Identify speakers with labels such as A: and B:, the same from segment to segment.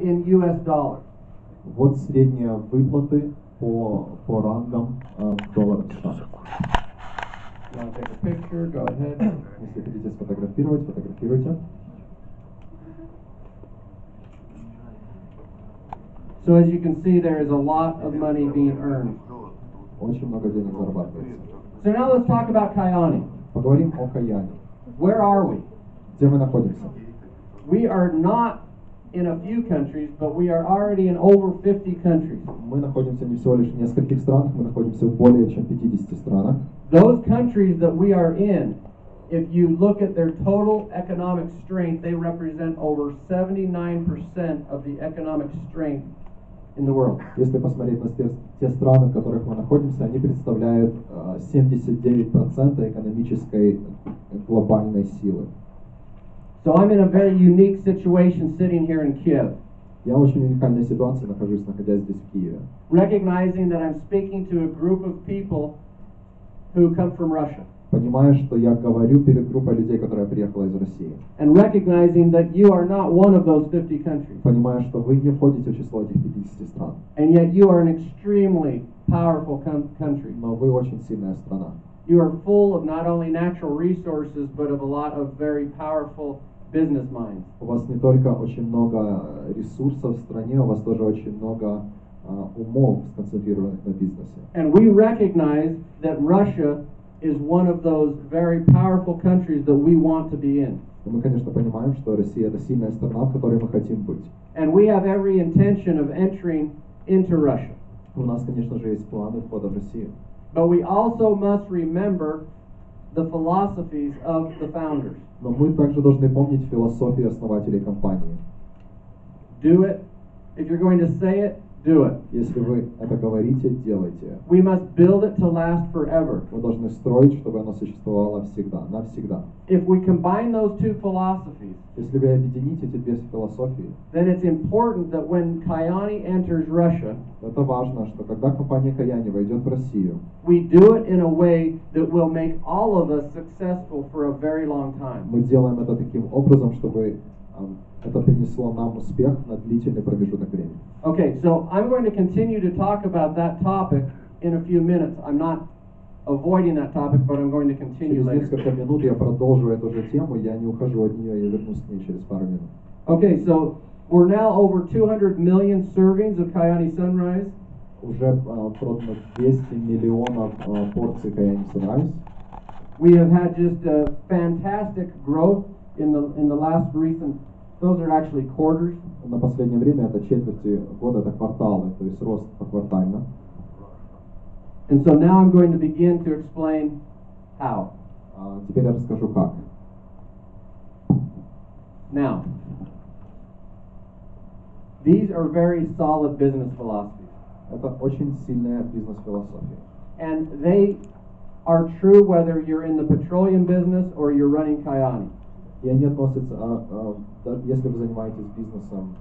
A: in US dollars.
B: Вот средние выплаты по рангам долларов США.
A: You want to take a picture? Go ahead.
B: Если хотите сфотографировать, фотографируйте.
A: So as you can see, there is a lot of money being earned.
B: Очень много денег зарабатывается.
A: So now let's talk about Kyani.
B: Поговорим о Каяне.
A: Where are we?
B: Где мы находимся?
A: We are not in a few countries, but we are already in over 50 countries.
B: Мы находимся не всего лишь в нескольких странах, мы находимся в более чем 50 странах.
A: Those countries that we are in, if you look at their total economic strength, they represent over 79% of the economic strength in the world.
B: Если посмотреть на те страны, в которых мы находимся, они представляют 79% экономической глобальной силы.
A: So I'm in a very unique situation sitting here in Kiev,
B: Я в очень уникальной ситуации нахожусь, находясь здесь в Киеве.
A: recognizing that I'm speaking to a group of people who come from Russia,
B: Понимая, что я говорю перед группой людей, которая приехала из России.
A: and recognizing that you are not one of those 50 countries,
B: Понимая, что вы не входите в число этих 50 стран,
A: and yet you are an extremely powerful country.
B: но вы очень сильная страна.
A: You are full of not only natural resources, but of a lot of very powerful business minds.
B: У вас не только очень много ресурсов в стране, у вас тоже очень много умов, сконцентрированных на бизнесе.
A: And we recognize that Russia is one of those very powerful countries that we want to be in.
B: И мы, конечно, понимаем, что Россия — это сильная страна, в которой мы хотим быть.
A: And we have every intention of entering into Russia.
B: У нас, конечно же, есть планы входа в Россию.
A: But we also must remember the philosophies of the founders.
B: Но мы также должны помнить философию основателей компании.
A: Do it. If you're going to say it, do it.
B: Если вы это говорите, делайте.
A: We must build it to last forever.
B: Мы должны строить, чтобы оно существовало всегда, навсегда.
A: If we combine those two philosophies,
B: Если вы объедините эти две философии,
A: then it's important that when Kyani enters Russia,
B: это важно, что когда компания Каяни войдет в Россию,
A: we do it in a way that will make all of us successful for a very long time.
B: мы делаем это таким образом, чтобы это принесло нам успех на длительный промежуток времени.
A: Okay, so I'm going to continue to talk about that topic in a few minutes. I'm not avoiding that topic, but I'm going to continue
B: Через
A: later.
B: несколько минут я продолжу эту же тему, я не ухожу от нее, я вернусь к ней через пару минут.
A: Okay, so we're now over 200 million servings of Kyani Sunrise.
B: Уже продано 200 миллионов порций Каяни Sunrise.
A: We have had just a fantastic growth in the last recent. Those are actually quarters.
B: На последнее время это четверти года, это кварталы, то есть рост поквартально.
A: And so now I'm going to begin to explain how.
B: Теперь я расскажу как.
A: Now, these are very solid business philosophies.
B: Это очень сильная бизнес-философия.
A: And they are true whether you're in the petroleum business or you're running Kyani.
B: И они относятся, если вы занимаетесь бизнесом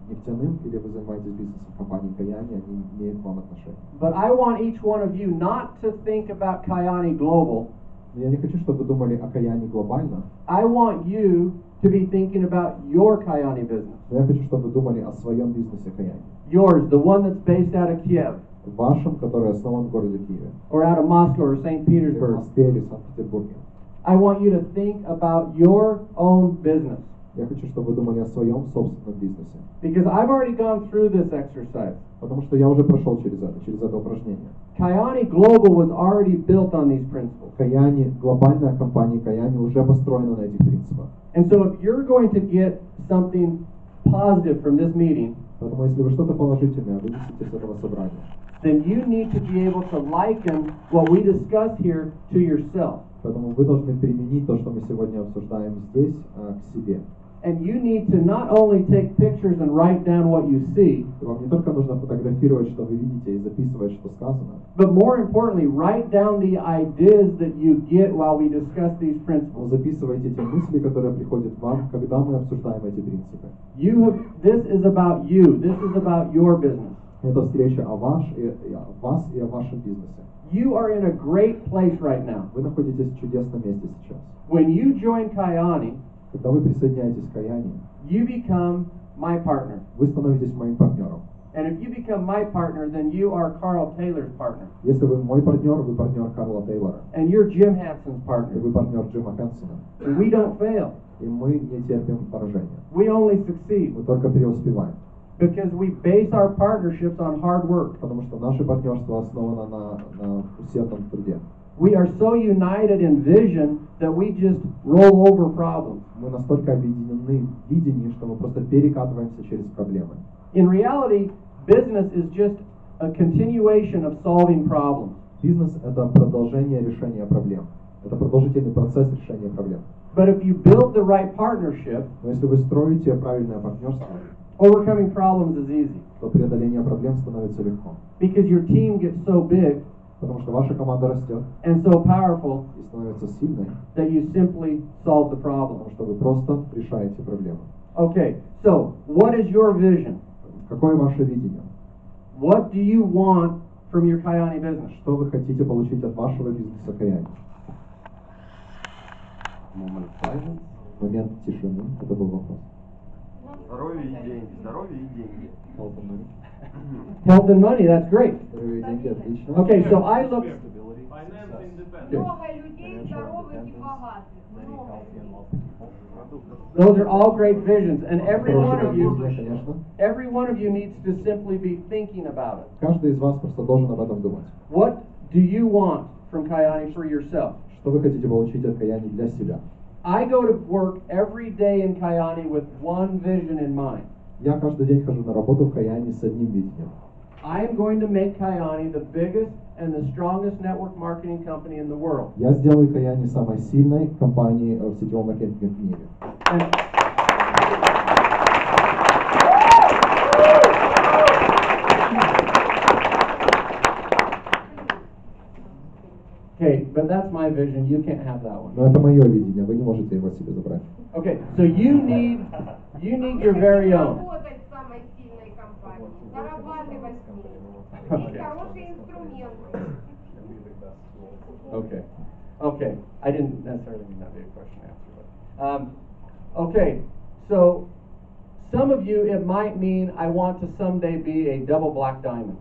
B: нефтяным или вы занимаетесь бизнесом компании Каяни, они имеют к вам отношение.
A: But I want each one of you not to think about Kyani global.
B: Но я не хочу, чтобы вы думали о Каяни глобально.
A: I want you to be thinking about your Kyani business.
B: Но я хочу, чтобы вы думали о своем бизнесе Каяни.
A: Yours, the one that's based out of Kiev.
B: Вашем, который основан в городе Киеве.
A: Or out of Moscow or St.
B: Или в
A: Petersburg.
B: Москве или в Санкт-Петербурге.
A: I want you to think about your own business.
B: Я хочу, чтобы вы думали о своем собственном бизнесе.
A: Because I've already gone through this exercise.
B: Потому что я уже прошел через это упражнение.
A: Kyani Global was already built on these principles.
B: Каяни, глобальная компания Каяни уже построена на этих принципах.
A: And so if you're going to get something positive from this meeting,
B: Поэтому если вы что-то положительное вынесете с этого собрания,
A: then you need to be able to liken what we discuss here to yourself.
B: поэтому вы должны применить то, что мы сегодня обсуждаем здесь, к себе.
A: And you need to not only take pictures and write down what you see,
B: И вам не только нужно фотографировать, что вы видите, и записывать, что сказано,
A: but more importantly, write down the ideas that you get while we discuss these
B: но
A: principles.
B: записывайте те мысли, которые приходят вам, когда мы обсуждаем эти принципы.
A: This is about you. This is about your business.
B: Это встреча о вас и о вашем бизнесе.
A: You are in a great place right now.
B: Вы находитесь в чудесном месте сейчас.
A: When you join Kyani,
B: Когда вы присоединяетесь к Каяни,
A: you become my partner.
B: Вы становитесь моим партнером.
A: And if you become my partner, then you are Carl Taylor's partner.
B: Если вы мой партнер, вы партнер Карла Тейлора.
A: And you're Jim Hanson's
B: И
A: partner.
B: вы партнер Джима Хэнсона.
A: And we don't fail.
B: И мы не терпим поражения.
A: We only succeed
B: Мы только преуспеваем.
A: because we base our partnerships on hard work.
B: Потому что наше партнерство основано на усердном труде.
A: We are so united in vision that we just roll over problems.
B: Мы настолько объединены в видении, что мы просто перекатываемся через проблемы.
A: In reality, business is just a continuation of solving problems.
B: Бизнес – это продолжение решения проблем. Это продолжительный процесс решения проблем.
A: But if you build the right partnership,
B: Но если вы строите правильное партнерство,
A: overcoming problems is easy
B: то преодоление проблем становится легко.
A: because your team gets so big
B: Потому что ваша команда растет
A: and so powerful
B: и становится сильной,
A: that you simply solve the problem.
B: потому что вы просто решаете проблемы.
A: Okay, so what is your vision?
B: Какое ваше видение?
A: What do you want from your Kayani business?
B: Что вы хотите получить от вашего бизнеса Каяни? Момент тишины. Это был вопрос.
C: Здоровье и деньги. Здоровье и деньги.
A: Health and money, that's great.
B: Здоровье и деньги, отлично.
A: Okay, so I look.
D: Много людей здоровых и богатых. Много людей.
A: Those are all great visions, and every one of
B: Хорошее
A: you,
B: видение, конечно.
A: every one of you needs to simply be thinking about it.
B: Каждый из вас просто должен об этом думать.
A: What do you want from Kayani for yourself?
B: Что вы хотите получить от Каяни для себя?
A: I go to work every day in Kayani with one vision in mind.
B: Я каждый день хожу на работу в Каяни с одним видением.
A: I am going to make Kayani the biggest and the strongest network marketing company in the world.
B: Я сделаю Каяни самой сильной компанией в сетевом маркетинге в мире.
A: And okay, but that's my vision. You can't have that one.
B: Но это мое видение, вы не можете его себе забрать.
A: Okay, so you need your very own.
D: Работать в самой сильной компании, зарабатывать с ней.
A: Okay.
D: Есть хорошие инструменты.
A: Okay. Okay. I didn't necessarily mean that to be a question answer, but okay. So some of you, it might mean I want to someday be a double black diamond.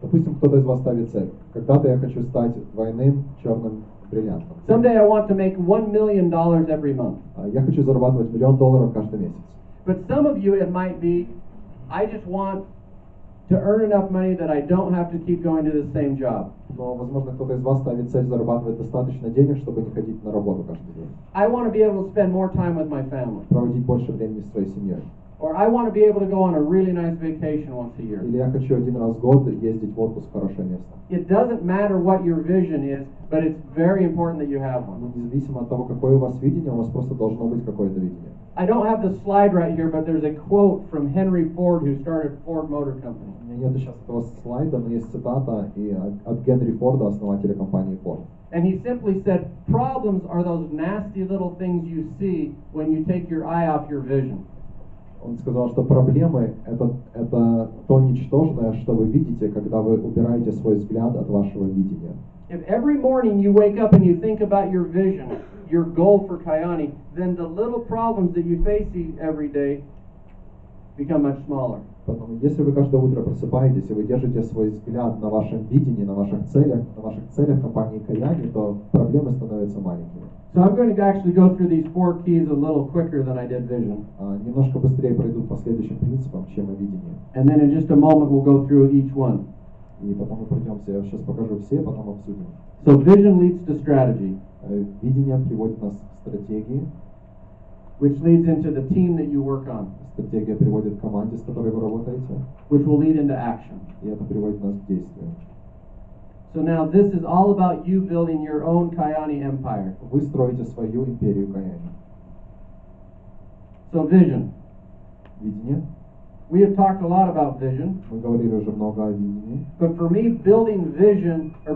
B: Допустим, кто-то из вас ставит цель. Когда-то я хочу стать двойным черным бриллиантом.
A: Someday I want to make $1 million every month.
B: Я хочу зарабатывать $1 миллион каждый месяц.
A: But some of you, it might be I just want to earn enough money that I don't have to keep going to the same job.
B: Но, возможно, кто-то из вас ставит цель зарабатывать достаточно денег, чтобы не ходить на работу каждый день.
A: I want to be able to spend more time with my family.
B: Проводить больше времени с своей семьей.
A: Or I want to be able to go on a really nice vacation once a year.
B: Или я хочу один раз в год ездить в отпуск в хорошее место.
A: It doesn't matter what your vision is, but it's very important that you have one.
B: Независимо от того, какое у вас видение, у вас просто должно быть какое-то видение.
A: I don't have the slide right here, but there's a quote from Henry Ford, who started Ford Motor Company.
B: У меня нет сейчас этого слайда, но есть цитата от Генри Форда, основателя компании Ford.
A: And he simply said, problems are those nasty little things you see when you take your eye off your vision.
B: Он сказал, что проблемы это то ничтожное, что вы видите, когда вы убираете свой взгляд от вашего видения.
A: If every morning you wake up and you think about your vision, your goal for Kayani, then the little problems that you face every day become much smaller.
B: Поэтому, если вы каждое утро просыпаетесь и вы держите свой взгляд на вашем видении, на ваших целях компании Каяни, то проблемы становятся маленькими.
A: So I'm going to actually go through these 4 keys a little quicker than I did vision.
B: Немножко быстрее пройду по следующим принципам, чем и видение.
A: And then in just a moment we'll go through each one.
B: И потом мы пройдемся, я сейчас покажу все, потом обсудим.
A: So vision leads to strategy,
B: Видение приводит нас к стратегии.
A: which leads into the team that you work on,
B: Стратегия приводит к команде, с которой вы работаете.
A: which will lead into action.
B: И это приводит нас к действию.
A: So now this is all about you building your own Kayani empire.
B: Вы строите свою империю Каяни.
A: So vision.
B: Видение.
A: We have talked a lot about vision,
B: Мы говорили уже много о видении.
A: but for me, building vision, or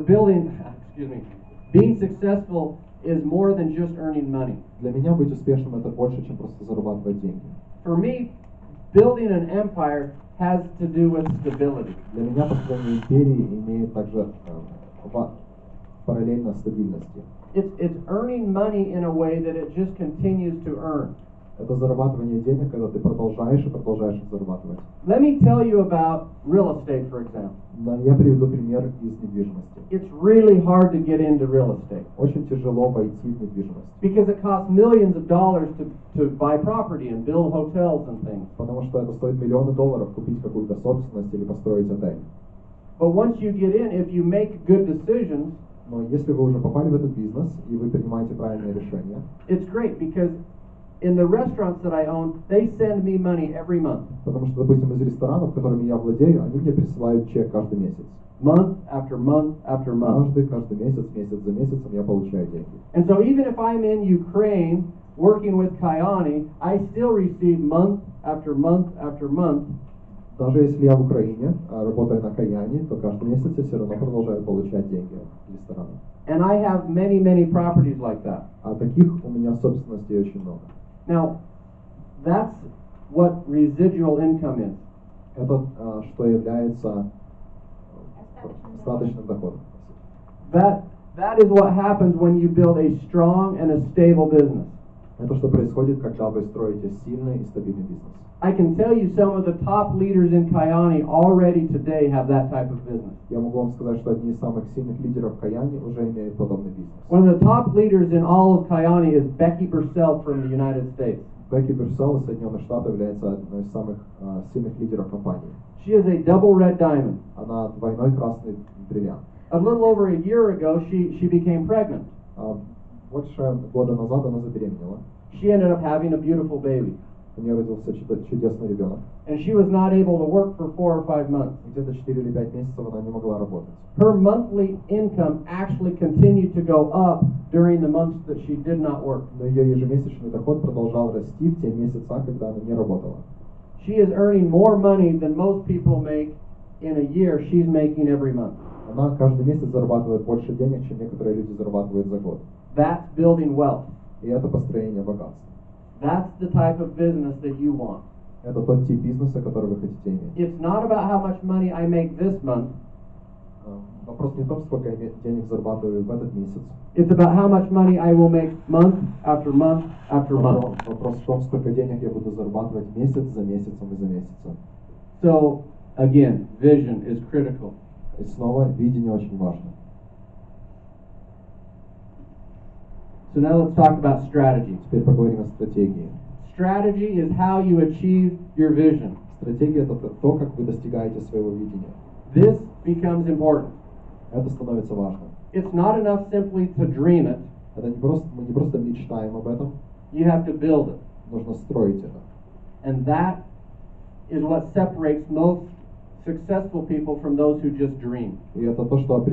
A: being successful is more than just earning money.
B: Для меня быть успешным это больше, чем просто зарабатывать деньги.
A: For me, building an empire has to do with stability.
B: Для меня построение империи имеет также параллельно стабильности.
A: It's earning money in a way that it just continues to earn.
B: Это зарабатывание денег, когда ты продолжаешь и продолжаешь их зарабатывать.
A: Let me tell you about real estate, for example.
B: Да, я приведу пример из недвижимости.
A: It's really hard to get into real estate
B: Очень тяжело войти в недвижимость,
A: because it costs millions of dollars to buy property and build hotels and things.
B: потому что это стоит миллионы долларов купить какую-то собственность или построить отель.
A: But once you get in, if you make good decisions,
B: Но если вы уже попали в этот бизнес и вы принимаете правильные решения,
A: it's great because in the restaurants that I own, they send me money every month.
B: потому что, допустим, из ресторанов, которыми я владею, они мне присылают чек каждый месяц.
A: Month after month after month.
B: Каждый месяц, месяц за месяцем я получаю деньги.
A: And so even if I'm in Ukraine working with Kayani, I still receive month after month after month.
B: Даже если я в Украине, работаю на Каяне, то каждый месяц я все равно продолжаю получать деньги от ресторана.
A: And I have many, many properties like that.
B: А таких у меня собственностей очень много.
A: Now, that's what residual income is.
B: Это что является остаточным доходом.
A: That is what happens when you build a strong and a stable business.
B: Это что происходит, когда вы строите сильный и стабильный бизнес.
A: I can tell you some of the top leaders in Kayani already today have that type of business.
B: Я могу вам сказать, что одни из самых сильных лидеров в Каяне уже имеют подобный бизнес.
A: One of the top leaders in all of Kayani is Becky Purcell from the United States.
B: Бекки Пурселл из Соединенных Штатов является одной из самых сильных лидеров компании.
A: She is a double red diamond.
B: Она двойной красный бриллиант.
A: A little over a year ago, she became pregnant.
B: Больше года назад она забеременела.
A: She ended up having a beautiful baby.
B: У нее родился чудесный ребенок.
A: And she was not able to work for 4 or 5 months.
B: Где-то 4 или 5 месяцев она не могла работать.
A: Her monthly income actually continued to go up during the months that she did not work.
B: Но ее ежемесячный доход продолжал расти в те месяца, когда она не работала.
A: She is earning more money than most people make in a year. She's making every month.
B: Она каждый месяц зарабатывает больше денег, чем некоторые люди зарабатывают за год.
A: That's building wealth.
B: И это построение богатства.
A: That's the type of business that you want.
B: Это тот тип бизнеса, который вы хотите иметь.
A: It's not about how much money I make this month.
B: Вопрос не в том, сколько я денег зарабатываю в этот месяц.
A: It's about how much money I will make month after month after month.
B: Вопрос в том, сколько денег я буду зарабатывать месяц за месяцем и за месяцем.
A: So, again, vision is critical.
B: И снова видение очень важно.
A: So now let's talk about strategy.
B: Теперь поговорим о стратегии.
A: Strategy is how you achieve your vision.
B: Стратегия — это то, как вы достигаете своего видения.
A: This becomes important.
B: Это становится важным.
A: It's not enough simply to dream it.
B: Это мы не просто мечтаем об этом,
A: You have to build it.
B: нужно строить это.
A: And that is what separates most successful people from those who just dream.
B: И это то, что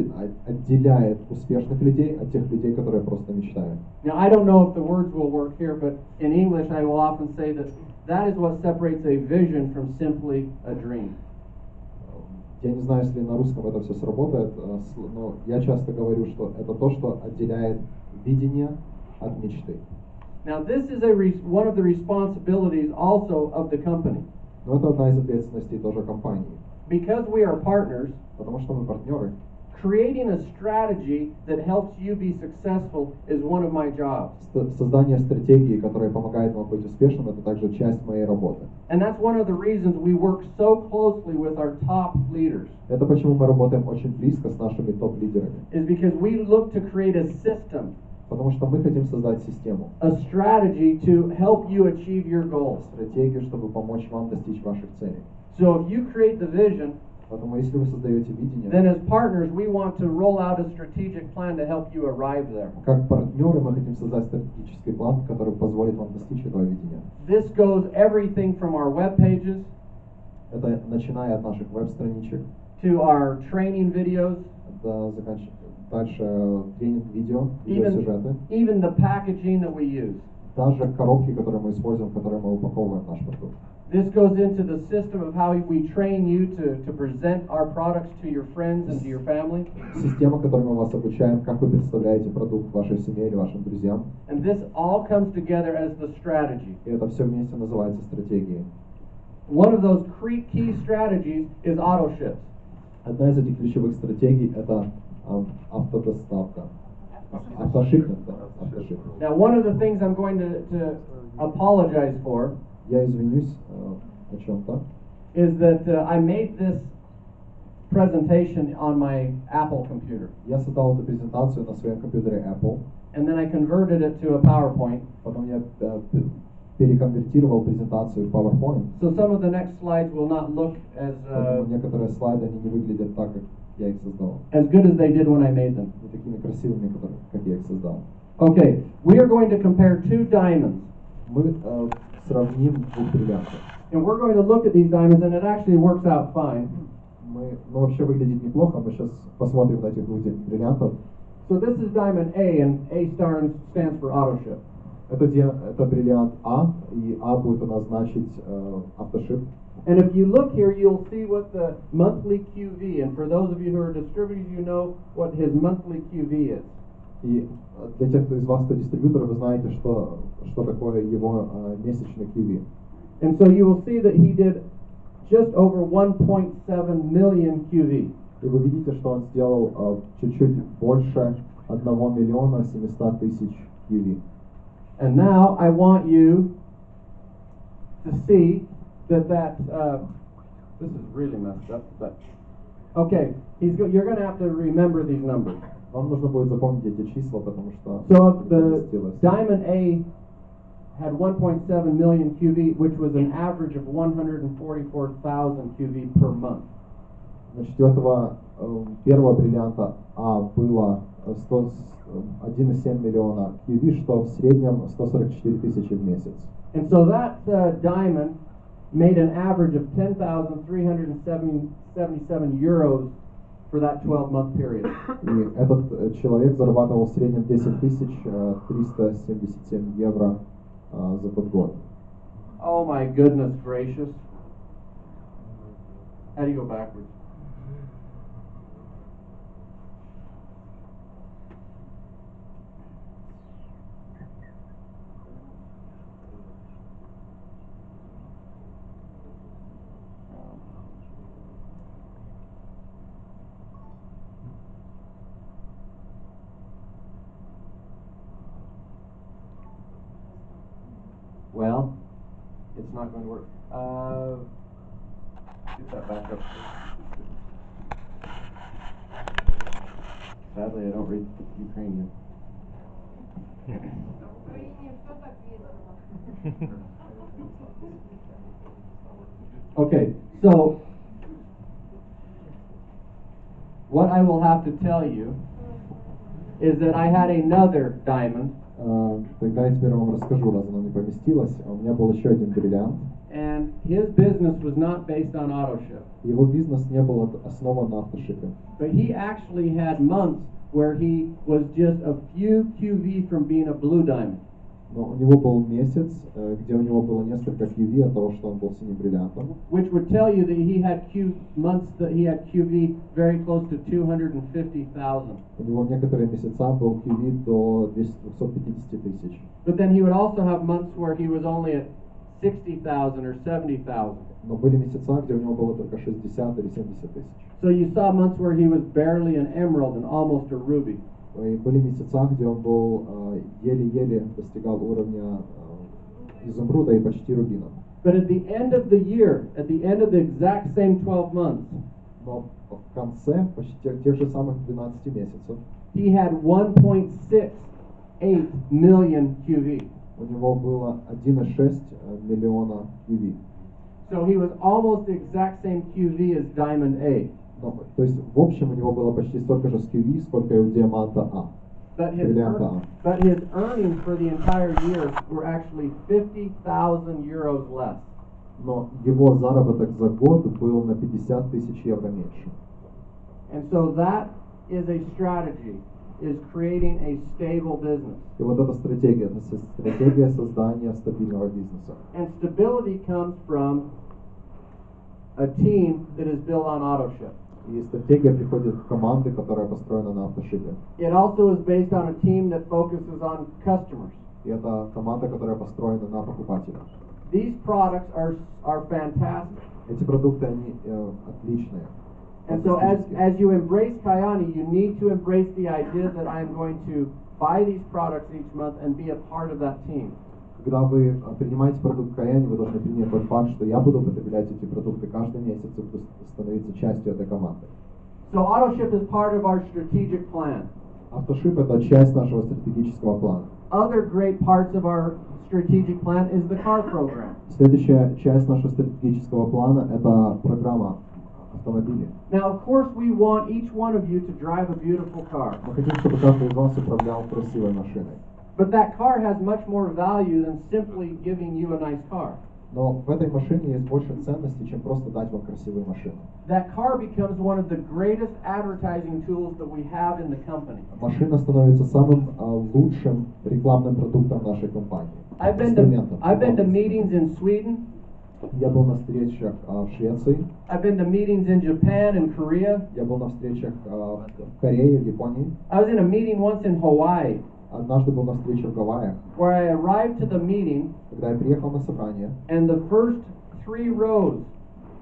B: отделяет успешных людей от тех людей, которые просто мечтают.
A: Now, I don't know if the words will work here, but in English I will often say that that is what separates a vision from simply a dream.
B: Я не знаю, если на русском это все сработает, но я часто говорю, что это то, что отделяет видение от мечты.
A: Now, this is one of the responsibilities also of the company.
B: Но это одна из ответственностей тоже компании.
A: Because we are partners,
B: Потому что мы партнеры.
A: creating a strategy that helps you be successful is one of my jobs.
B: Создание стратегии, которая помогает вам быть успешным, это также часть моей работы.
A: And that's one of the reasons we work so closely with our top leaders.
B: Это почему мы работаем очень близко с нашими топ-лидерами.
A: Is because we look to create a system,
B: Потому что мы хотим создать систему,
A: a strategy to help you achieve your goals.
B: стратегию, чтобы помочь вам достичь ваших целей.
A: So if you create the vision,
B: Поэтому если вы создаете видение,
A: then as partners we want to roll out a strategic plan to help you arrive there.
B: как партнеры мы хотим создать стратегический план, который позволит вам достичь этого видения.
A: This goes everything from our web pages
B: Это начиная от наших веб-страничек,
A: to our training videos,
B: дальше тренинг-видео, видеосюжеты,
A: even the packaging that we use.
B: даже коробки, которые мы используем, в которые мы упаковываем наш продукт.
A: This goes into the system of how we train you to present our products to your friends and to your family.
B: Система, которой мы вас обучаем, как вы представляете продукт вашей семье или вашим друзьям.
A: And this all comes together as the strategy.
B: И это все вместе называется стратегией.
A: One of those key strategies is auto ships.
B: Одна из этих ключевых стратегий — это автодоставка. Автошипмент, да, автошип.
A: Now, one of the things I'm going to apologize for
B: Я извинюсь о чем-то.
A: is that I made this presentation on my Apple computer,
B: Я создал эту презентацию на своем компьютере Apple,
A: and then I converted it to a PowerPoint.
B: потом я переконвертировал презентацию в PowerPoint.
A: So some of the next slides will not look
B: Поэтому некоторые слайды они не выглядят так, как я их создал.
A: as good as they did when I made them.
B: Не такими красивыми, как я их создал.
A: Okay, we are going to compare two diamonds,
B: Мы сравним двух бриллиантов.
A: and we're going to look at these diamonds, and it actually works out fine.
B: Мы вообще выглядит неплохо. Мы сейчас посмотрим на этих двух бриллиантов.
A: So this is diamond A, and A stands for auto ship.
B: Это бриллиант А, и А будет у нас значить автошип.
A: And if you look here, you'll see what the monthly QV, and for those of you who are distributors, you know what his monthly QV is.
B: И для тех из вас, кто дистрибьютор, вы знаете, что такое его месячный QV.
A: And so you will see that he did just over 1.7 million QV.
B: И вы видите, что он сделал чуть-чуть больше 1 миллиона 700 тысяч QV.
A: And now I want you to see that this is really messed up, but okay, you're going to have to remember these numbers.
B: Вам нужно будет запомнить эти числа, потому что
A: So the
B: поместилось.
A: diamond A had 1.7 million QV, which was an average of 144,000 QV per month.
B: Значит, у этого первого бриллианта А было 1,7 миллиона QV, что в среднем 144 тысячи в месяц.
A: And so that diamond made an average of 10,377 euros for that 12-month period.
B: И этот человек зарабатывал в среднем 10 377 евро за тот год.
A: Oh my goodness gracious. How do you go backwards? Well, it's not going to work. Get that back up. Sadly, I don't read Ukrainian.
D: В Украине все так весело.
A: Okay, so what I will have to tell you is that I had another diamond,
B: Тогда я теперь вам расскажу, раз оно не поместилось. У меня был еще один бриллиант.
A: and his business was not based on auto ship.
B: Его бизнес не был основан на автошипе.
A: But he actually had months where he was just a few QV from being a blue diamond.
B: Но у него был месяц, где у него было несколько QV от того, что он был синим бриллиантом.
A: Which would tell you that he had months that he had QV very close to 250,000.
B: У него некоторые месяца был QV до 250 тысяч.
A: But then he would also have months where he was only at 60,000 or 70,000.
B: Но были месяца, где у него было только 60 или 70 тысяч.
A: So you saw months where he was barely an emerald and almost a ruby.
B: И были месяца, где он был еле-еле достигал уровня изумруда и почти рубина.
A: But at the end of the year, at the end of the exact same 12 months,
B: Но в конце почти тех же самых 12 месяцев
A: he had 1.68 million QV.
B: у него было 1,6 миллиона QV.
A: So he was almost the exact same QV as diamond A.
B: Ну, то есть в общем у него было почти столько же с QV, сколько и у диаманта А.
A: But his,
B: Бриллианта А.
A: but his earnings for the entire year were actually 50,000 euros less.
B: Но его заработок за год был на 50 тысяч евро меньше.
A: And so that is a strategy, is creating a stable business.
B: И вот эта стратегия, это стратегия создания стабильного бизнеса.
A: And stability comes from a team that is built on auto ship.
B: И стратегия приходит от команды, которая построена на автошипе.
A: It also is based on a team that focuses on customers.
B: И это команда, которая построена на покупателях.
A: These products are fantastic.
B: Эти продукты, они отличные.
A: And so
B: фантастически.
A: as you embrace Kayani, you need to embrace the idea that I am going to buy these products each month and be a part of that team.
B: Когда вы принимаете продукт Каяни, вы должны принять тот факт, что я буду потреблять эти продукты каждый месяц и буду становиться частью этой команды.
A: So AutoShip is part of our strategic plan.
B: Автошип — это часть нашего стратегического плана.
A: Other great parts of our strategic plan is the car program.
B: Следующая часть нашего стратегического плана — это программа автомобилей.
A: Now, of course, we want each one of you to drive a beautiful car.
B: Мы хотим, чтобы каждый из вас управлял красивой машиной.
A: But that car has much more value than simply giving you a nice car.
B: Но в этой машине есть больше ценностей, чем просто дать вам красивую машину.
A: That car becomes one of the greatest advertising tools that we have in the company.
B: Машина становится самым лучшим рекламным продуктом нашей компании.
A: I've been to meetings in Sweden.
B: Я был на встречах в Швеции.
A: I've been to meetings in Japan and Korea.
B: Я был на встречах в Корее, в Японии.
A: I was in a meeting once in Hawaii,
B: Однажды был на встрече в Гавайях.
A: where I arrived to the meeting,
B: Когда я приехал на собрание,
A: and the first 3 rows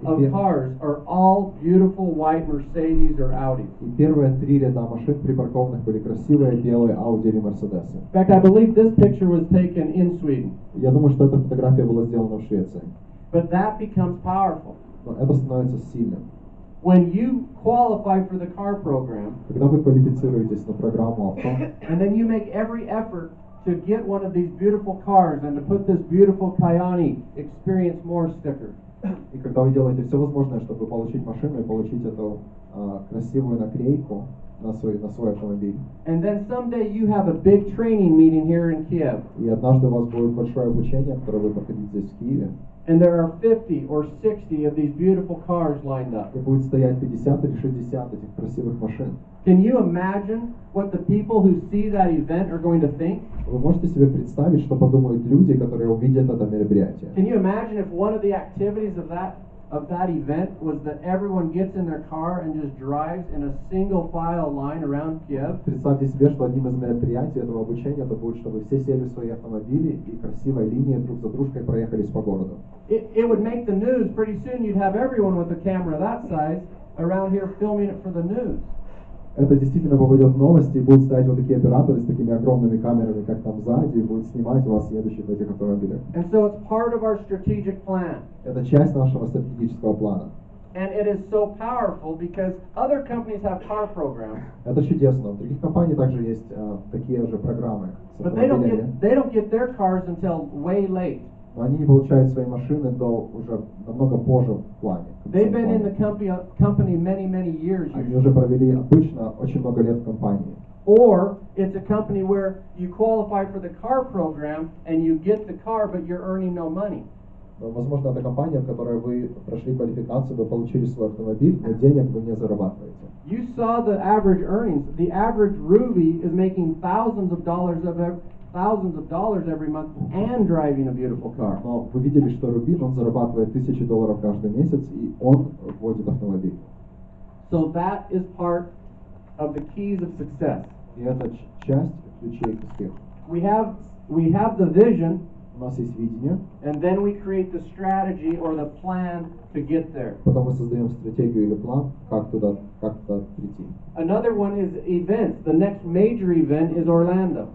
A: of cars are all beautiful white Mercedes or Audis.
B: и первые 3 ряда машин припаркованных были красивые белые Audi или Mercedes.
A: In fact, I believe this picture was taken in Sweden.
B: Я думаю, что эта фотография была сделана в Швеции.
A: But that becomes powerful.
B: Но это становится сильным.
A: When you qualify for the car program,
B: Когда вы квалифицируетесь на программу авто,
A: and then you make every effort to get one of these beautiful cars and to put this beautiful Kayani Experience More sticker.
B: и когда вы делаете все возможное, чтобы получить машину и получить эту красивую наклейку на свой автомобиль,
A: And then someday you have a big training meeting here in Kiev,
B: и однажды у вас будет большое обучение, которое вы проходите здесь в Киеве,
A: and there are 50 or 60 of these beautiful cars lined up.
B: и будет стоять 50 или 60 этих красивых машин.
A: Can you imagine what the people who see that event are going to think?
B: Вы можете себе представить, что подумают люди, которые увидят это мероприятие?
A: Can you imagine if one of the activities of that event was that everyone gets in their car and just drives in a single file line around Kiev?
B: Представьте себе, что одним из мероприятий этого обучения это будет, чтобы все сели в свои автомобили и красивой линией друг за дружкой проехались по городу.
A: It would make the news. Pretty soon you'd have everyone with a camera that size around here filming it for the news.
B: Это действительно попадет в новости, и будут стоять вот такие операторы с такими огромными камерами, как там сзади, и будут снимать вас, едущих в этих автомобилях.
A: And so it's part of our strategic plan.
B: Это часть нашего стратегического плана.
A: And it is so powerful because other companies have car programs,
B: Это чудесно. У других компаний также есть такие же программы с
A: but they
B: автомобилями,
A: don't get their cars until way late.
B: но они не получают свои машины до уже намного позже в плане. в
A: They've
B: конце
A: been in
B: плана.
A: the company many years
B: Они
A: usually.
B: уже провели обычно очень много лет в компании.
A: Or it's a company where you qualify for the car program and you get the car, but you're earning no money.
B: Возможно, это компания, в которой вы прошли квалификацию, вы получили свой автомобиль, но денег вы не зарабатываете.
A: You saw the average earnings. The average Ruby is making thousands of dollars every month and driving a beautiful car.
B: Но вы видели, что Рубин, он зарабатывает $1000 каждый месяц, и он водит автомобиль.
A: So that is part of the keys of success.
B: И это часть ключей к успеху.
A: We have the vision,
B: У нас есть видение,
A: and then we create the strategy or the plan to get there.
B: потом мы создаем стратегию или план, как туда прийти.
A: Another one is events. The next major event is Orlando.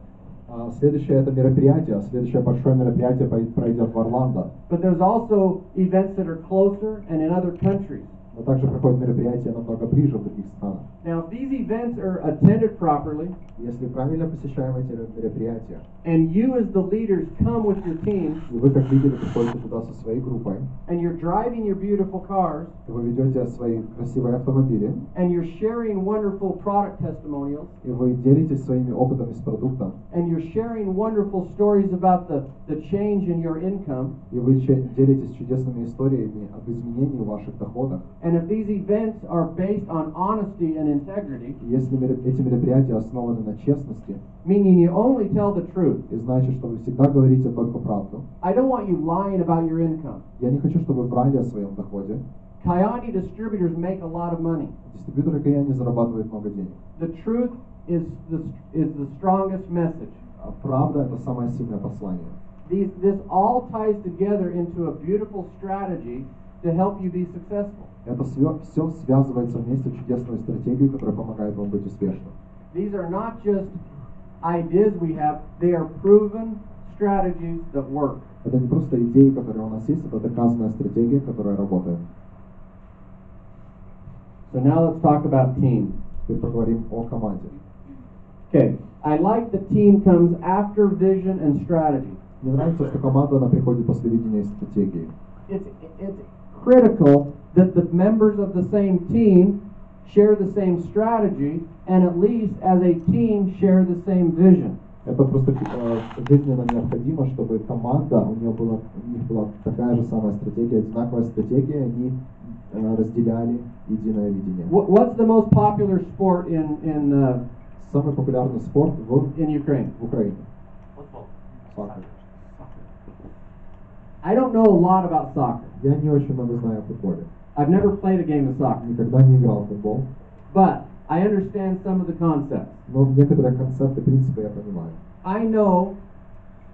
B: Следующее это мероприятие, следующее большое мероприятие пройдет в Орландо.
A: But there's also events that are closer and in other countries.
B: Но также проходят мероприятия намного ближе в других странах.
A: Now, if these events are attended properly,
B: Если правильно посещаем эти мероприятия,
A: and you as the leaders come with your teams,
B: и вы как лидеры приходите туда со своей группой,
A: and you're driving your beautiful cars,
B: и вы ведете свои красивые автомобили,
A: and you're sharing wonderful product testimonials,
B: и вы делитесь своими опытами с продуктом,
A: and you're sharing wonderful stories about the change in your income,
B: и вы делитесь чудесными историями об изменении в ваших доходах.
A: and if these events are based on honesty and integrity,
B: И если эти мероприятия основаны на честности,
A: meaning you only tell the truth.
B: и значит, что вы всегда говорите только правду.
A: I don't want you lying about your income.
B: Я не хочу, чтобы вы врали о своем доходе.
A: Kayani distributors make a lot of money.
B: Дистрибьюторы Каяни зарабатывают много денег.
A: The truth is the strongest message.
B: А правда — это самое сильное послание.
A: This all ties together into a beautiful strategy to help you be successful.
B: Это все связывается вместе в чудесную стратегию, которая помогает вам быть успешным.
A: These are not just ideas we have, they are proven strategies that work.
B: Это не просто идеи, которые у нас есть, это доказанная стратегия, которая работает.
A: So now let's talk about team.
B: Теперь поговорим о команде.
A: Okay, I like the team comes after vision and strategy.
B: Мне нравится, что команда, она приходит после видения и стратегии.
A: It's critical that the members of the same team share the same strategy and at least as a team share the same vision.
B: Это просто жизненно необходимо, чтобы команда, у них была такая же самая стратегия, одинаковая стратегия, они разделяли единое видение.
A: What's the most popular sport in
B: Самый популярный спорт
A: in Ukraine?
B: в Украине. Сокер.
A: I don't know a lot about soccer.
B: Я не очень много знаю о футболе.
A: I've never played a game of soccer,
B: Никогда не играл в футбол,
A: but I understand some of the concepts.
B: но некоторые концепты, принципы я понимаю.
A: I know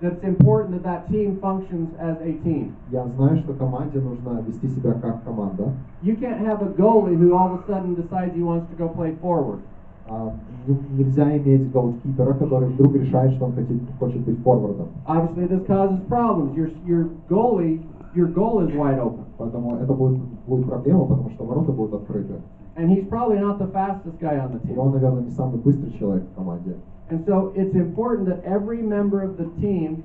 A: that it's important that team functions as a team.
B: Я знаю, что команде нужно вести себя как команда.
A: You can't have a goalie who all of a sudden decides he wants to go play forward.
B: Нельзя иметь голкипера, который вдруг решает, что он хочет быть форвардом.
A: Obviously, this causes problems. Your goal is wide open,
B: Поэтому это будет проблема, потому что ворота будут открыты.
A: and he's probably not the fastest guy on the
B: И
A: team.
B: он, наверное, не самый быстрый человек в команде.
A: And so it's important that every member of the team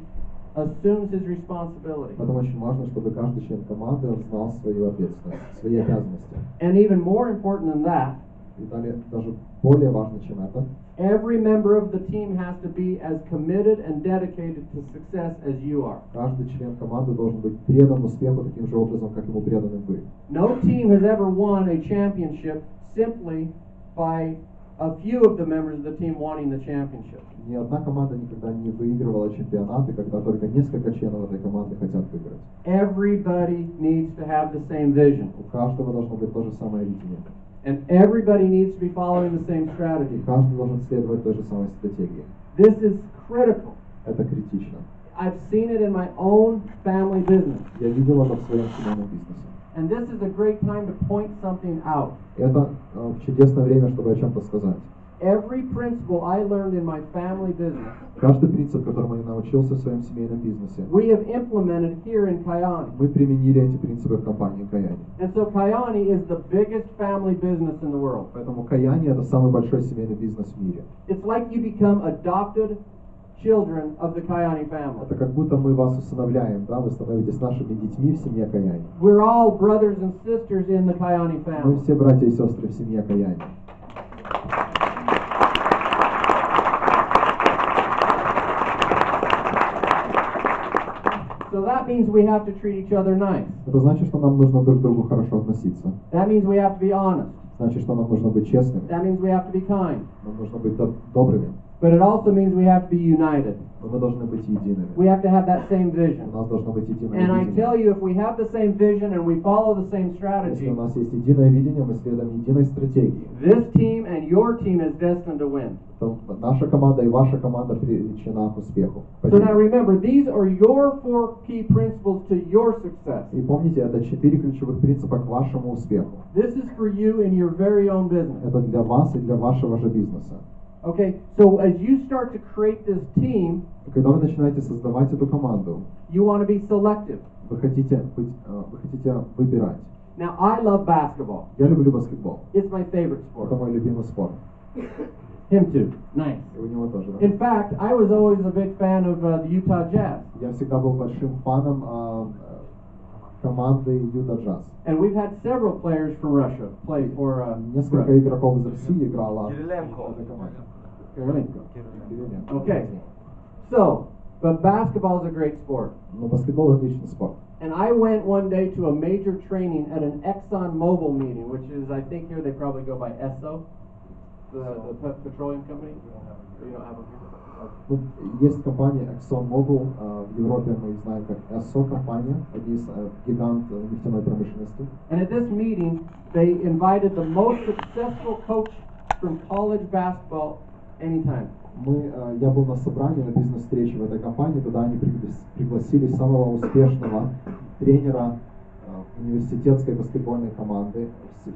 A: assumes his responsibility.
B: Поэтому очень важно, чтобы каждый член команды знал свою ответственность, свои обязанности.
A: And even more important than that,
B: И далее, даже более важно, чем это,
A: every member of the team has to be as committed and dedicated to success as you are.
B: каждый член команды должен быть предан успеху таким же образом, как ему преданы вы.
A: No team has ever won a championship simply by a few of the members of the team wanting the championship.
B: Ни одна команда никогда не выигрывала чемпионаты, когда только несколько членов этой команды хотят выиграть.
A: Everybody needs to have the same vision,
B: У каждого должно быть то же самое видение.
A: and everybody needs to be following the same
B: И
A: strategy.
B: каждый должен следовать той же самой стратегии.
A: This is critical.
B: Это критично.
A: I've seen it in my own family business,
B: Я видел это в своем семейном бизнесе.
A: and this is a great time to point something out.
B: Это чудесное время, чтобы о чем-то сказать.
A: Every principle I learned in my family business,
B: Каждый принцип, которому я научился в своем семейном бизнесе,
A: we have implemented here in Kayani.
B: мы применили эти принципы в компании Каяни.
A: And so Kayani is the biggest family business in the world.
B: Поэтому Каяни — это самый большой семейный бизнес в мире.
A: It's like you become adopted children of the Kayani family.
B: Это как будто мы вас усыновляем, да? Вы становитесь нашими детьми в семье Каяни.
A: We're all brothers and sisters in the Kayani
B: Мы
A: family.
B: все братья и сестры в семье Каяни.
A: So that means we have to treat each other nice.
B: Это значит, что нам нужно друг к другу хорошо относиться.
A: That means we have to be honest.
B: Значит, что нам нужно быть честными.
A: That means we have to be kind.
B: Нам нужно быть добрыми.
A: But it also means we have to be united.
B: Но мы должны быть едиными.
A: We have to have that same
B: У
A: vision.
B: нас должно быть единое
A: And I
B: видение.
A: tell you, if we have the same vision and we follow the same
B: Если
A: strategy,
B: у нас есть единое видение, мы следуем единой стратегии,
A: this team and your team is destined to win.
B: то наша команда и ваша команда приречена к успеху.
A: So now remember, these are your 4 key principles to your success.
B: И помните, это 4 ключевых принципа к вашему успеху.
A: This is for you in your very own business.
B: Это для вас и для вашего же бизнеса.
A: Okay, so as you start to create this team,
B: И когда вы начинаете создавать эту команду,
A: you want to be selective.
B: вы хотите выбирать.
A: Now, I love basketball.
B: Я люблю баскетбол.
A: It's my favorite
B: Это
A: sport.
B: мой любимый спорт.
A: Him too. Nice.
B: И у него тоже, да?
A: In fact, I was always a big fan of the Utah Jazz.
B: Я всегда был большим фаном команды Юта Джаз.
A: And we've had several players from Russia play for
B: Несколько
A: Russia.
B: игроков из России играло
C: Кириленко.
B: в этой команде.
A: Kirilenko.
B: Кириленко.
A: Okay. So, but basketball is a great sport.
B: Но баскетбол отличный спорт.
A: And I went one day to a major training at an Exxon Mobil meeting, which is, I think here they probably go by Esso, the petroleum company. Or you don't have a...
B: Есть компания ExxonMobil, в Европе мы их знаем как Esso компания, одни из гигант нефтяной промышленности.
A: And at this meeting, they invited the most successful coach from college basketball anytime.
B: Я был на собрании, на бизнес-встрече в этой компании, туда они пригласили самого успешного тренера университетской баскетбольной команды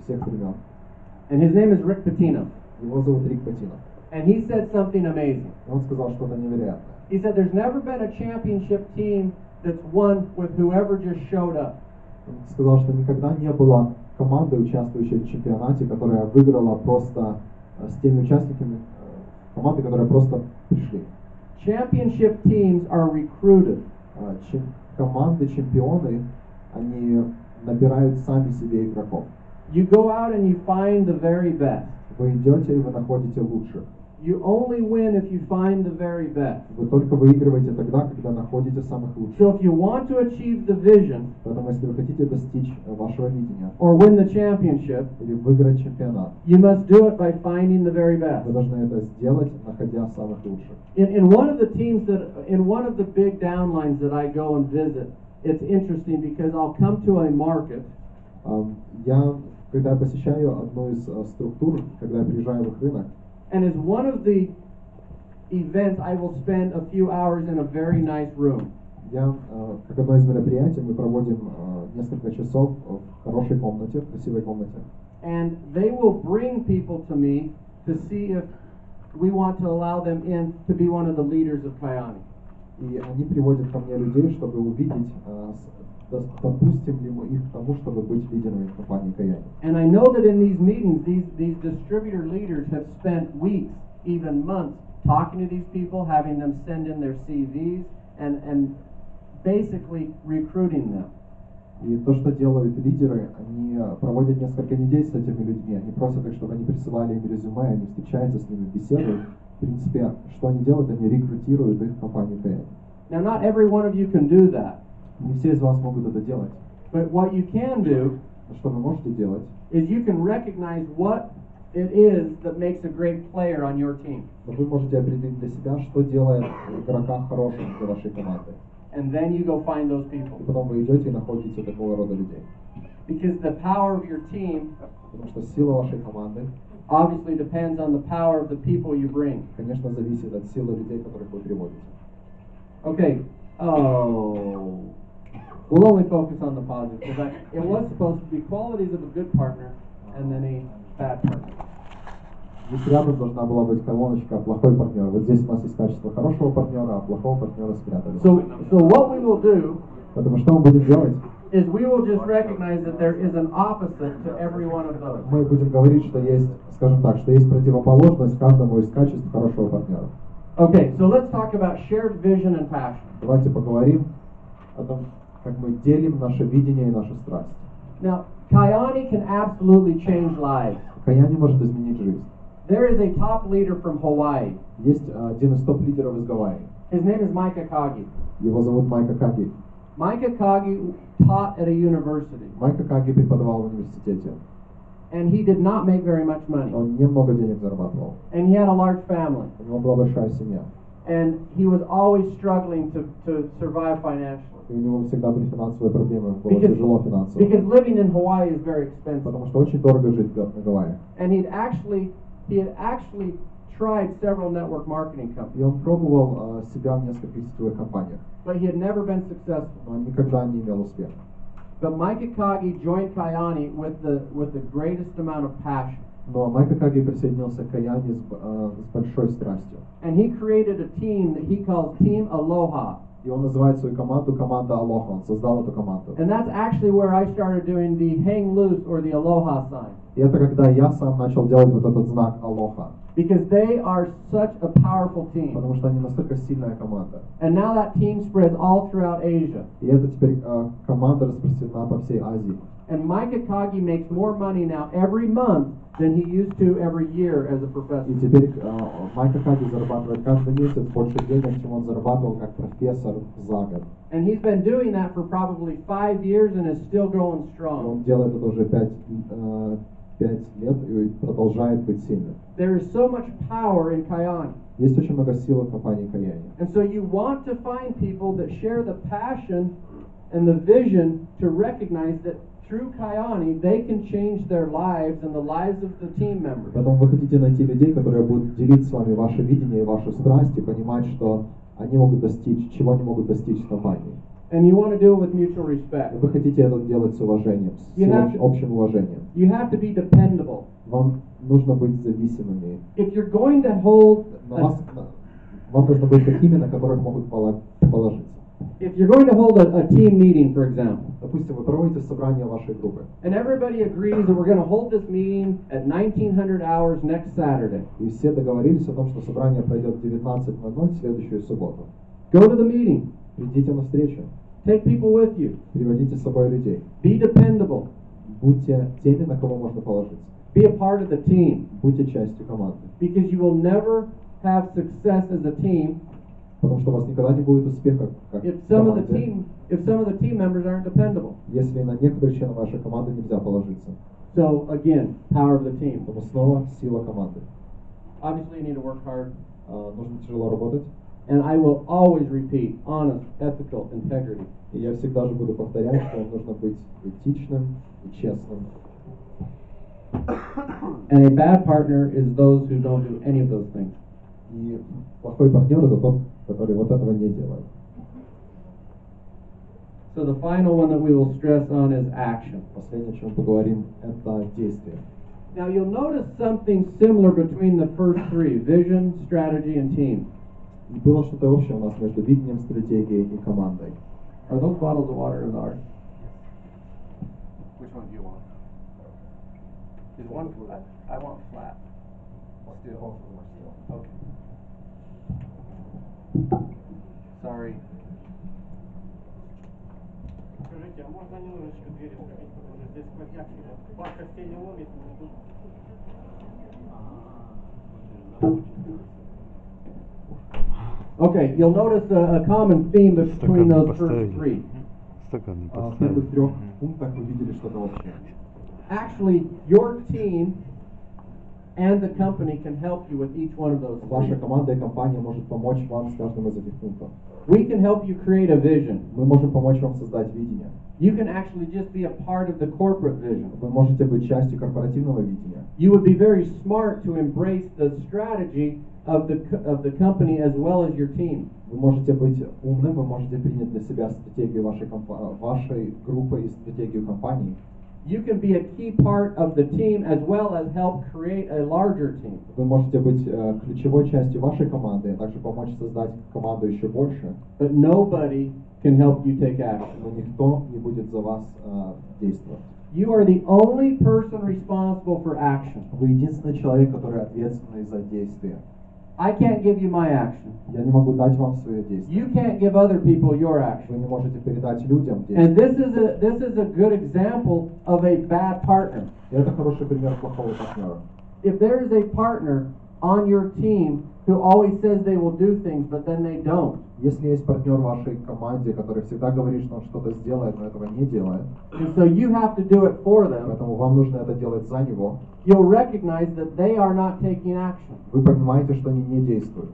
B: всех времен.
A: And his name is Rick Pitino.
B: Его зовут Рик Патино.
A: And he said something amazing.
B: И он сказал что-то невероятное.
A: He said there's never been a championship team that's won with whoever just showed up.
B: Он сказал, что никогда не было команды, участвующей в чемпионате, которая выиграла просто с теми участниками, команды, которые просто пришли.
A: Championship teams are recruited.
B: Команды, чемпионы, они набирают сами себе игроков.
A: You go out and you find the very best.
B: Вы идете и вы находите лучших.
A: You only win if you find the very best.
B: Вы только выигрываете тогда, когда находите самых лучших.
A: So if you want to achieve the vision,
B: Поэтому если вы хотите достичь вашего видения
A: or win the championship,
B: или выиграть чемпионат,
A: you must do it by finding the very best.
B: вы должны это сделать, находя самых лучших.
A: In one of the teams in one of the big downlines that I go and visit, it's interesting because I'll come to a market.
B: Когда я посещаю одну из структур, когда я приезжаю в их рынок,
A: And as one of the events, I will spend a few hours in a very nice room.
B: Как одно из мероприятий, мы проводим несколько часов в хорошей комнате, в красивой комнате.
A: And they will bring people to me to see if we want to allow them in to be one of the leaders of Kayani.
B: И они приводят ко мне людей, чтобы увидеть, допустим ли мы их к тому, чтобы быть лидерами в компании Каяни.
A: And I know that in these meetings, these distributor leaders have spent weeks, even months, talking to these people, having them send in their CVs, and basically recruiting them.
B: И то, что делают лидеры, они проводят несколько недель с этими людьми, они просят их, чтобы они присылали им резюме, они встречаются с ними, беседуют. В принципе, что они делают, они рекрутируют их в компанию Каяни.
A: Now, not every one of you can do that.
B: Не все из вас могут это делать.
A: But what you can do
B: Что вы можете делать?
A: is you can recognize what it is that makes a great player on your team.
B: Но вы можете определить для себя, что делает игрока хорошим для вашей команды.
A: And then you go find those people.
B: И потом вы идете и находите такого рода людей.
A: Because the power of your team
B: Потому что сила вашей команды,
A: obviously depends on the power of the people you bring.
B: конечно, зависит от силы людей, которых вы приводите.
A: Okay. Oh. We'll only focus on the positive because it was supposed to be qualities of a good partner and then a bad partner.
B: Здесь рядом должна была быть колоночка «плохой партнер». Вот здесь у нас есть качество хорошего партнера, а плохого партнера спрятали.
A: So what we will do
B: Поэтому что мы будем делать?
A: is we will just recognize that there is an opposite to every one of those.
B: Мы будем говорить, что есть, скажем так, что есть противоположность каждому из качеств хорошего партнера.
A: Okay, so let's talk about shared vision and passion.
B: Давайте поговорим о том, как мы делим наше видение и нашу страсть.
A: Now, Kayani can absolutely change lives.
B: Каяни может изменить жизнь.
A: There is a top leader from Hawaii.
B: Есть один из топ-лидеров из Гавайи.
A: His name is Micah Kagi.
B: Его зовут Майка Каги.
A: Micah Kagi taught at a university,
B: Майка Каги преподавал в университете.
A: and he did not make very much money.
B: Он немного денег зарабатывал.
A: And he had a large family,
B: У него была большая семья.
A: and he was always struggling to survive financially.
B: И у него всегда были финансовые проблемы. Было тяжело финансово.
A: Because living in Hawaii is very expensive.
B: Потому что очень дорого жить на Гавайях.
A: And he had actually tried several network marketing
B: И
A: companies,
B: он пробовал себя в нескольких сетевых компаниях,
A: but he had never been successful.
B: но никогда не имел успеха.
A: But Micah Kagi joined Kayani with the greatest amount of passion.
B: Но Майка Каги присоединился к Каяни с большой страстью.
A: And he created a team that he calls Team Aloha.
B: И он называет свою команду команда Алоха. Он создал эту команду.
A: And that's actually where I started doing the hang loose or the Aloha sign.
B: И это когда я сам начал делать вот этот знак Алоха.
A: Because they are such a powerful team.
B: Потому что они настолько сильная команда.
A: And now that team spreads all throughout Asia.
B: И это теперь команда распространена по всей Азии.
A: And Micah Kagi makes more money now every month than he used to every year as a professor.
B: И теперь Майка Каги зарабатывает каждый месяц больше денег, чем он зарабатывал как профессор за год.
A: And he's been doing that for probably 5 years and is still going
B: И
A: strong.
B: он делает это уже 5 лет и продолжает быть сильным.
A: There is so much power in Kayani.
B: Есть очень много силы в компании Каяни.
A: And so you want to find people that share the passion and the vision to recognize that through Kayani they can change their lives and the lives of the team members.
B: Поэтому вы хотите найти людей, которые будут делить с вами ваше видение и вашу страсть, и понимать, что они могут достичь, чего они могут достичь в компании.
A: And you want to do it with mutual respect.
B: И вы хотите это делать с уважением, с
A: You have-
B: общим уважением.
A: You have to be dependable.
B: Вам нужно быть зависимыми.
A: If you're going to hold,
B: Вам нужно быть такими, на которых могут положиться.
A: if you're going to hold a team meeting, for example,
B: Допустим, вы проводите собрание вашей группы,
A: and everybody agrees that we're going to hold this meeting at 1900 hours next Saturday.
B: и все договорились о том, что собрание пройдет в 19:00 в следующую субботу.
A: Go to the meeting.
B: Придите на встречу,
A: Take people with you.
B: приводите с собой людей,
A: Be dependable.
B: будьте теми, на кого можно положиться,
A: Be a part of the team.
B: будьте частью команды,
A: Because you will never have success as a team
B: потому что у вас никогда не будет успеха как
A: if some of the
B: команде,
A: team members aren't dependable.
B: если на некоторых членов вашей команды нельзя положиться.
A: So again, power of the team.
B: Поэтому снова сила команды.
A: Obviously, you need to work hard.
B: Нужно тяжело работать,
A: And I will always repeat, honest, ethical, integrity.
B: и я всегда же буду повторять, что нужно быть этичным и честным.
A: And a bad partner is those who don't do any of those things.
B: И плохой партнер это тот, который вот этого не делает.
A: So the final one that we will stress on is action.
B: Последнее, о чем поговорим, это действие.
A: Now you'll notice something similar between the first three, vision, strategy, and team.
B: И было что-то общее у нас между видением, стратегией и командой.
A: Are those bottles of water in ours? Which one do you want? Is one flat? I want flat. Still. Okay. Sorry.
E: Скажите, а можно немножечко дверь открыть, потому что здесь сквозняк, пар костей не ломит, но тут...
A: Okay, you'll notice a common theme between those first three.
F: Стаканы
B: В первых
F: поставить.
B: трех пунктах вы видели что-то общее.
A: Actually, your team and the company can help you with each one of those
B: Ваша
A: three.
B: команда и компания может помочь вам с каждым из этих пунктов.
A: We can help you create a vision.
B: Мы можем помочь вам создать видение.
A: You can actually just be a part of the corporate vision.
B: Вы можете быть частью корпоративного видения.
A: You would be very smart to embrace the strategy of the company as well as your team.
B: Вы можете быть умным, вы можете принять для себя стратегию вашей группы и стратегию компании.
A: You can be a key part of the team as well as help create a larger team.
B: Вы можете быть ключевой частью вашей команды, а также помочь создать команду еще больше,
A: But nobody can help you take action.
B: но никто не будет за вас действовать.
A: You are the only person responsible for action.
B: Вы единственный человек, который ответственный за действие.
A: I can't give you my action.
B: Я не могу дать вам свое действие.
A: You can't give other people your
B: Вы
A: action.
B: не можете передать людям
A: And
B: действие.
A: this is a good example of a bad partner.
B: И это хороший пример плохого партнера.
A: If there is a partner on your team who always says they will do things but then they don't,
B: Если есть партнер в вашей команде, который всегда говорит, что он что-то сделает, но этого не делает,
A: and so you have to do it for them,
B: поэтому вам нужно это делать за него,
A: you'll recognize that they are not taking action
B: вы понимаете, что они не действуют,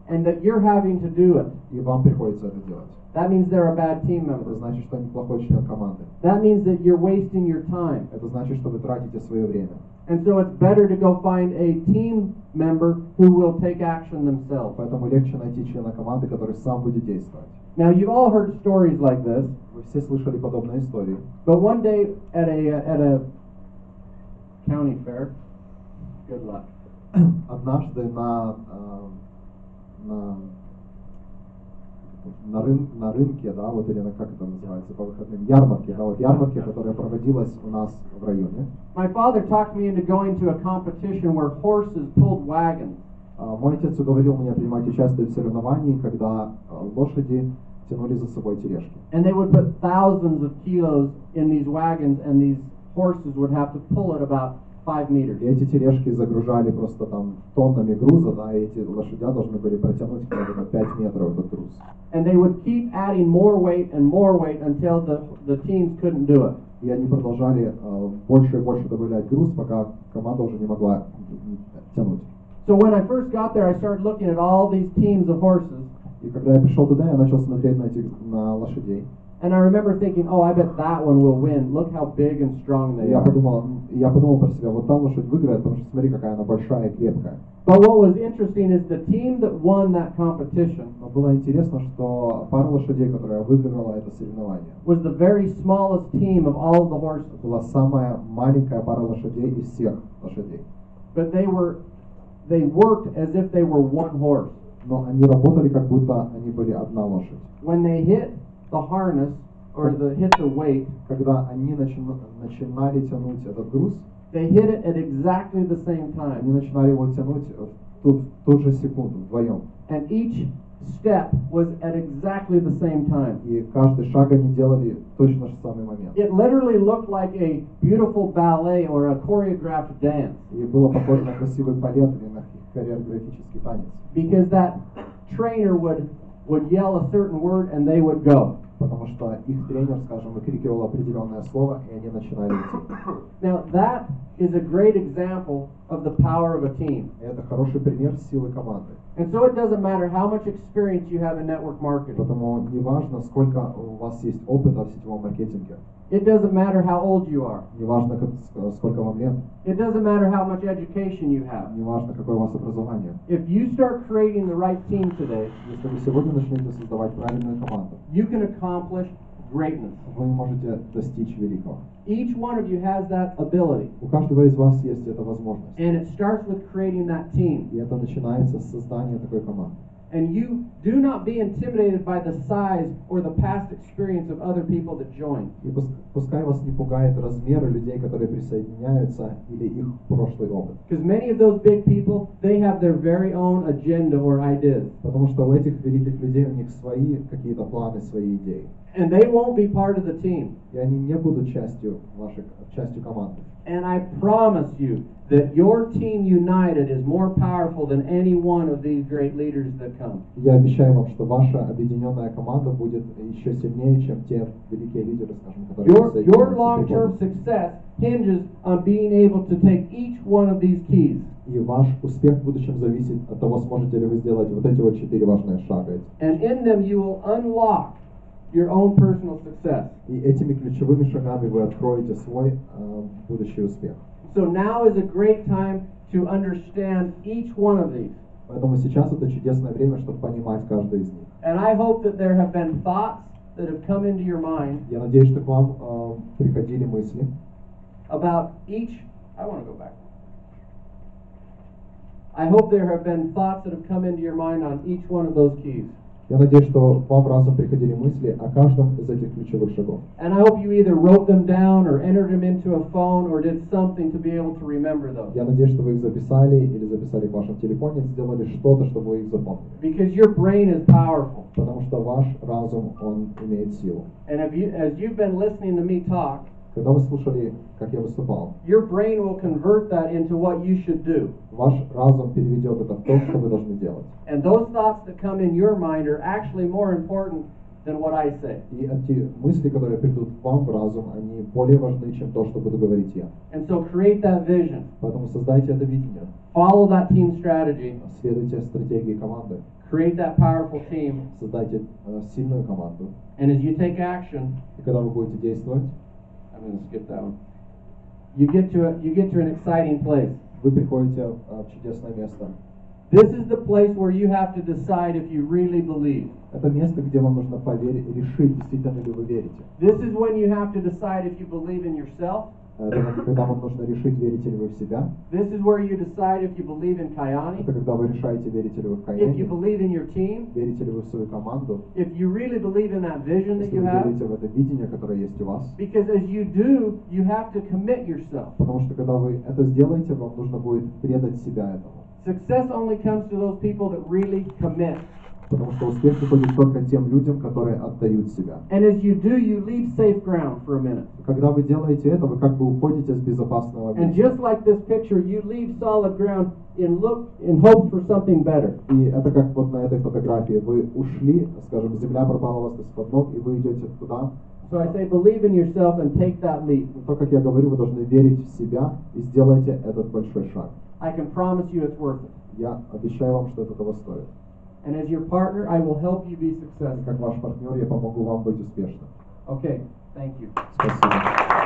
A: and that you're having to do it.
B: и вам приходится это делать.
A: That means they're a bad team
B: Это
A: member.
B: значит, что они плохой член команды.
A: That means that you're wasting your time.
B: Это значит, что вы тратите свое время.
A: And so it's better to go find a team member who will take action themselves.
B: Поэтому легче найти члена команды, который сам будет действовать.
A: Now, you've all heard stories like this,
B: Вы все слышали подобные истории.
A: but one day at a county fair, good luck.
B: Однажды на рынке, да, вот или как это называется, по выходным, ярмарке, да, вот ярмарке, которая проводилась у нас в районе.
A: My father talked me into going to a competition where horses pulled wagons.
B: Мой отец уговорил меня принимать участие в соревновании, когда лошади тянули за собой тележки.
A: And they would put thousands of kilos in these wagons, and these horses would have to pull it about 5 meters.
B: И эти тележки загружали просто там тоннами груза, да, и эти лошадя должны были протянуть где-то на 5 метров этот груз.
A: And they would keep adding more weight until the teams couldn't do it.
B: И они продолжали больше и больше добавлять груз, пока команда уже не могла тянуть.
A: So when I first got there, I started looking at all these teams of horses,
B: И когда я пришел туда, я начал смотреть на лошадей.
A: And I remember thinking, oh, I bet that one will win. Look how big and strong they
B: Я
A: are.
B: подумал про себя, вот та лошадь выиграет, потому что смотри, какая она большая и крепкая.
A: But what was interesting is the team that won that competition
B: Но было интересно, что пара лошадей, которая выиграла это соревнование,
A: was the very smallest team of all of the horses.
B: была самая маленькая пара лошадей из всех лошадей.
A: But they worked as if they were one horse.
B: Но они работали, как будто они были одна лошадь.
A: When they hit the harness or hit the weight,
B: Когда они начинали тянуть этот груз,
A: they hit it at exactly the same
B: они
A: time.
B: начинали его тянуть в ту же секунду, вдвоем.
A: And each step was at exactly the same time.
B: И каждый шаг они делали точно в самый момент.
A: It literally looked like a beautiful ballet or a choreographed dance,
B: И было похоже на красивый балет или на хореографический танец.
A: because that trainer would yell a certain word and they would go.
B: Потому что их тренер, скажем, выкрикивал определенное слово, и они начинали идти.
A: Now that is a great example of the power of a team.
B: И это хороший пример силы команды.
A: And so it doesn't matter how much experience you have in network marketing.
B: Потому неважно, сколько у вас есть опыта в сетевом маркетинге,
A: It doesn't matter how old you are.
B: неважно, сколько вам лет,
A: It doesn't matter how much education you have.
B: неважно, какое у вас образование.
A: If you start creating the right team today,
B: Если вы сегодня начнете создавать правильную команду,
A: you can accomplish greatness.
B: вы можете достичь великого.
A: Each one of you has that ability.
B: У каждого из вас есть эта возможность.
A: And it starts with creating that team.
B: И это начинается с создания такой команды.
A: And you do not be intimidated by the size or the past experience of other people that join.
B: И пускай вас не пугает размеры людей, которые присоединяются, или их прошлый опыт.
A: Because many of those big people, they have their very own agenda or ideas.
B: Потому что у этих великих людей у них свои какие-то планы, свои идеи.
A: And they won't be part of the team.
B: И они не будут частью команды.
A: And I promise you that your team united is more powerful than any one of these great leaders that come.
B: Я обещаю вам, что ваша объединенная команда будет еще сильнее, чем те великие лидеры, скажем, которые
A: Your
B: присоединяются.
A: long-term success hinges on being able to take each one of these keys
B: И ваш успех в будущем зависит от того, сможете ли вы сделать вот эти вот 4 важные шага.
A: and in them you will unlock your own personal success.
B: И этими ключевыми шагами вы откроете свой будущий успех.
A: So now is a great time to understand each one of these.
B: Поэтому сейчас это чудесное время, чтобы понимать каждый из них.
A: And I hope that there have been thoughts that have come into your mind
B: Я надеюсь, что к вам приходили мысли
A: about each. I want to go back. I hope there have been thoughts that have come into your mind on each one of those keys.
B: Я надеюсь, что к вам разом приходили мысли о каждом из этих ключевых шагов.
A: And I hope you either wrote them down or entered them into a phone or did something to be able to remember those.
B: Я надеюсь, что вы их записали или записали в вашем телефоне, сделали что-то, чтобы вы их запомнили.
A: Because your brain is powerful.
B: Потому что ваш разум, он имеет силу.
A: And as you've been listening to me talk,
B: Когда вы слушали, как я выступал,
A: your brain will convert that into what you should do.
B: ваш разум переведет это в то, что вы должны делать.
A: And those thoughts that come in your mind are actually more important than what I say.
B: И эти мысли, которые придут к вам в разум, они более важны, чем то, что буду говорить я.
A: And so create that vision.
B: Поэтому создайте это видение,
A: Follow that team strategy.
B: следуйте стратегии команды,
A: Create that powerful team.
B: создайте сильную команду.
A: And as you take action,
B: И когда вы будете действовать,
A: I'm going to skip that one. You get to an exciting place.
B: вы приходите в чудесное место.
A: This is the place where you have to decide if you really believe.
B: Это место, где вам нужно поверить, решить, действительно ли вы верите.
A: This is when you have to decide if you believe in yourself.
B: Это когда вам нужно решить, верите ли вы в себя.
A: This is where you decide if you believe in Kayani,
B: Это когда вы решаете, верите ли вы в
A: if you
B: Каяне,
A: believe in your team,
B: верите ли вы в свою команду,
A: if you really believe in that vision that
B: если
A: you
B: вы
A: have.
B: верите в это видение, которое есть у вас.
A: Because as you do, you have to commit yourself.
B: Потому что когда вы это сделаете, вам нужно будет предать себя этому.
A: Success only comes to those people that really commit.
B: Потому что успех приходит только тем людям, которые отдают себя.
A: And as you do, you leave safe ground for a minute.
B: Когда вы делаете это, вы как бы уходите с безопасного
A: And
B: места.
A: just like this picture, you leave solid ground in hopes for something better.
B: И это как вот на этой фотографии. Вы ушли, скажем, земля пропала у вас из-под ног, и вы идете туда.
A: So I say, believe in yourself and take that leap.
B: То, как я говорю, вы должны верить в себя и сделайте этот большой шаг.
A: I can promise you it's worth it.
B: Я обещаю вам, что это того стоит.
A: And as your partner, I will help you be
B: И
A: successful.
B: как ваш партнер, я помогу вам быть успешным.
A: Okay, thank you.
B: Спасибо.